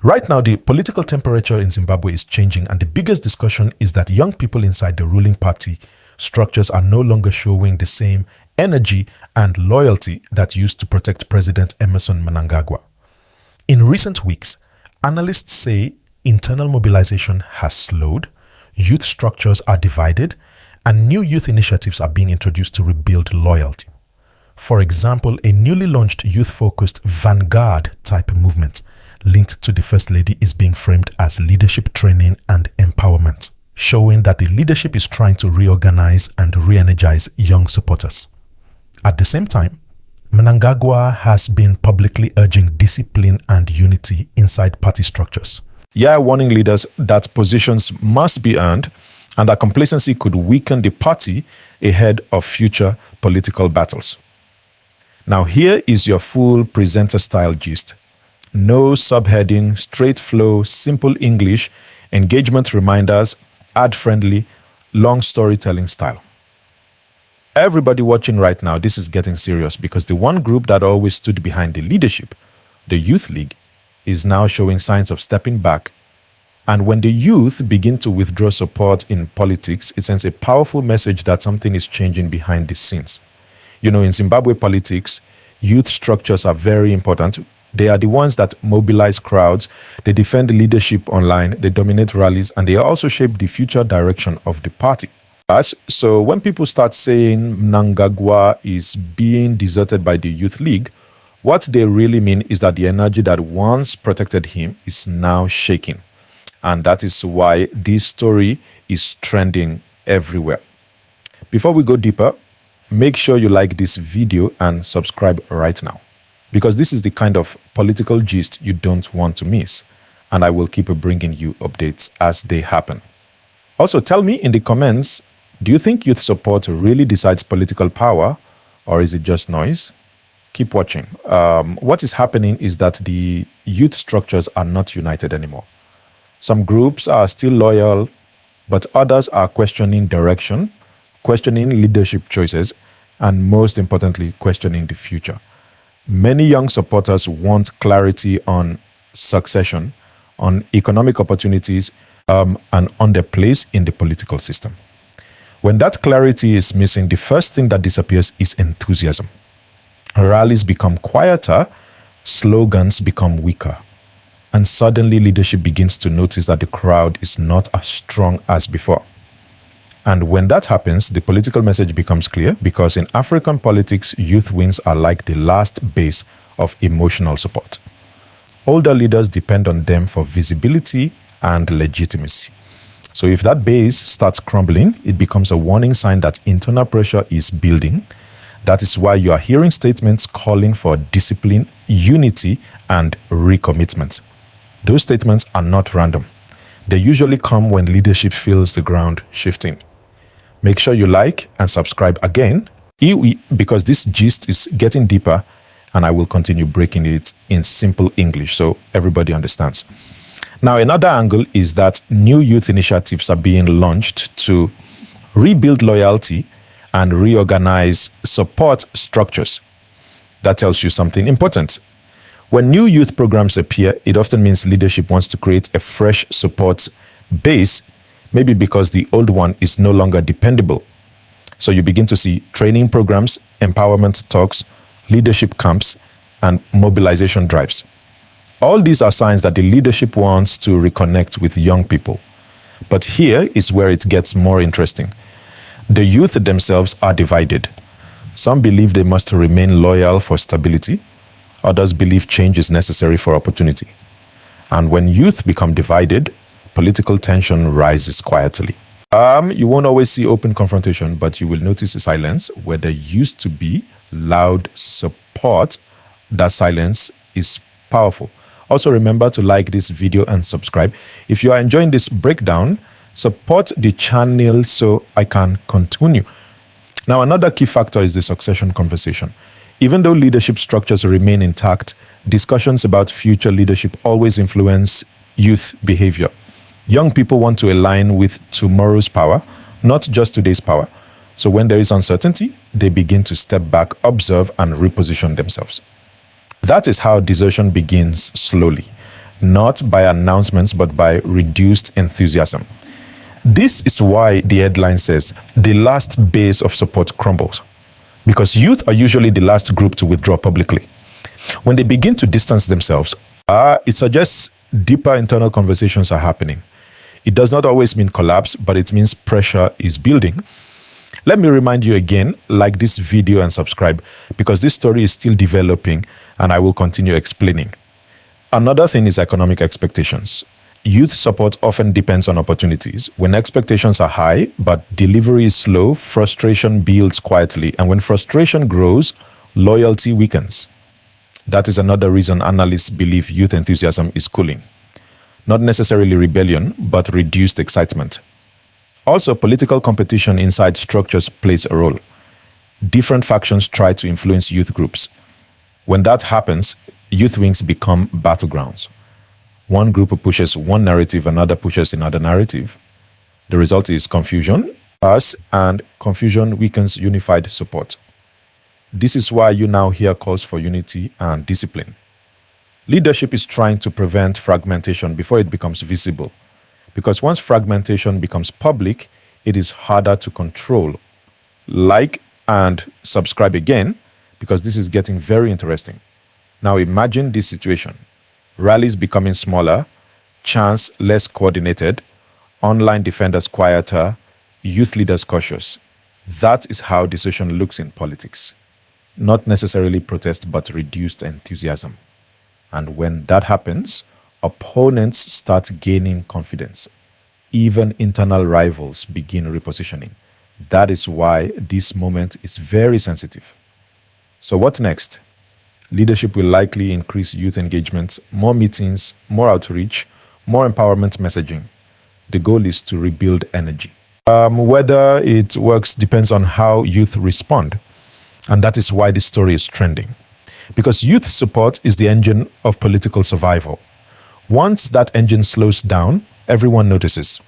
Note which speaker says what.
Speaker 1: Right now, the political temperature in Zimbabwe is changing, and the biggest discussion is that young people inside the ruling party structures are no longer showing the same energy and loyalty that used to protect President Emerson Mnangagwa. In recent weeks, analysts say internal mobilization has slowed, youth structures are divided, and new youth initiatives are being introduced to rebuild loyalty. For example, a newly launched youth-focused vanguard type movement linked to the First Lady is being framed as leadership training and empowerment, showing that the leadership is trying to reorganize and re-energize young supporters. At the same time, Mnangagwa has been publicly urging discipline and unity inside party structures. Warning leaders that positions must be earned and that complacency could weaken the party ahead of future political battles. Now here is your full presenter-style gist. No subheading, straight flow, simple English, engagement reminders, ad-friendly, long storytelling style. Everybody watching right now, this is getting serious because the one group that always stood behind the leadership, the Youth League, is now showing signs of stepping back. And when the youth begin to withdraw support in politics, it sends a powerful message that something is changing behind the scenes. You know, in Zimbabwe politics, youth structures are very important. They are the ones that mobilize crowds, they defend leadership online, they dominate rallies, and they also shape the future direction of the party. So when people start saying Mnangagwa is being deserted by the Youth League, what they really mean is that the energy that once protected him is now shaking. And that is why this story is trending everywhere. Before we go deeper, make sure you like this video and subscribe right now, because this is the kind of political gist you don't want to miss, and I will keep bringing you updates as they happen. Also, tell me in the comments, do you think youth support really decides political power, or is it just noise? Keep watching. What is happening is that the youth structures are not united anymore. Some groups are still loyal, but others are questioning direction, questioning leadership choices, and most importantly, questioning the future. Many young supporters want clarity on succession, on economic opportunities, and on their place in the political system. When that clarity is missing, the first thing that disappears is enthusiasm. Rallies become quieter, slogans become weaker, and suddenly leadership begins to notice that the crowd is not as strong as before. And when that happens, the political message becomes clear, because in African politics, youth wings are like the last base of emotional support. Older leaders depend on them for visibility and legitimacy. So if that base starts crumbling, it becomes a warning sign that internal pressure is building. That is why you are hearing statements calling for discipline, unity, and recommitment. Those statements are not random. They usually come when leadership feels the ground shifting. Make sure you like and subscribe again, because this gist is getting deeper and I will continue breaking it in simple English so everybody understands. Now, another angle is that new youth initiatives are being launched to rebuild loyalty and reorganize support structures. That tells you something important. When new youth programs appear, it often means leadership wants to create a fresh support base, maybe because the old one is no longer dependable. So you begin to see training programs, empowerment talks, leadership camps, and mobilization drives. All these are signs that the leadership wants to reconnect with young people. But here is where it gets more interesting. The youth themselves are divided. Some believe they must remain loyal for stability. Others believe change is necessary for opportunity. And when youth become divided, political tension rises quietly. You won't always see open confrontation, but you will notice a silence where there used to be loud support. That silence is powerful. Also remember to like this video and subscribe. If you are enjoying this breakdown, support the channel so I can continue. Now, another key factor is the succession conversation. Even though leadership structures remain intact, discussions about future leadership always influence youth behavior. Young people want to align with tomorrow's power, not just today's power. So when there is uncertainty, they begin to step back, observe, and reposition themselves. That is how desertion begins slowly. not by announcements, but by reduced enthusiasm. This is why the headline says, the last base of support crumbles. Because youth are usually the last group to withdraw publicly. When they begin to distance themselves, it suggests deeper internal conversations are happening. It does not always mean collapse, but it means pressure is building. Let me remind you again, like this video and subscribe, because this story is still developing and I will continue explaining. Another thing is economic expectations. Youth support often depends on opportunities. When expectations are high, but delivery is slow, frustration builds quietly. And when frustration grows, loyalty weakens. That is another reason analysts believe youth enthusiasm is cooling. Not necessarily rebellion, but reduced excitement. Also, political competition inside structures plays a role. Different factions try to influence youth groups. When that happens, youth wings become battlegrounds. One group pushes one narrative, another pushes another narrative. The result is confusion, and confusion weakens unified support. This is why you now hear calls for unity and discipline. Leadership is trying to prevent fragmentation before it becomes visible. Because once fragmentation becomes public, it is harder to control. Like and subscribe again, because this is getting very interesting. Now imagine this situation. Rallies becoming smaller, chants less coordinated, online defenders quieter, youth leaders cautious. That is how decision looks in politics. Not necessarily protest, but reduced enthusiasm. And when that happens, opponents start gaining confidence. Even internal rivals begin repositioning. That is why this moment is very sensitive. So what next? Leadership will likely increase youth engagement, more meetings, more outreach, more empowerment messaging. The goal is to rebuild energy. Whether it works depends on how youth respond. And that is why this story is trending. Because youth support is the engine of political survival. Once that engine slows down, everyone notices.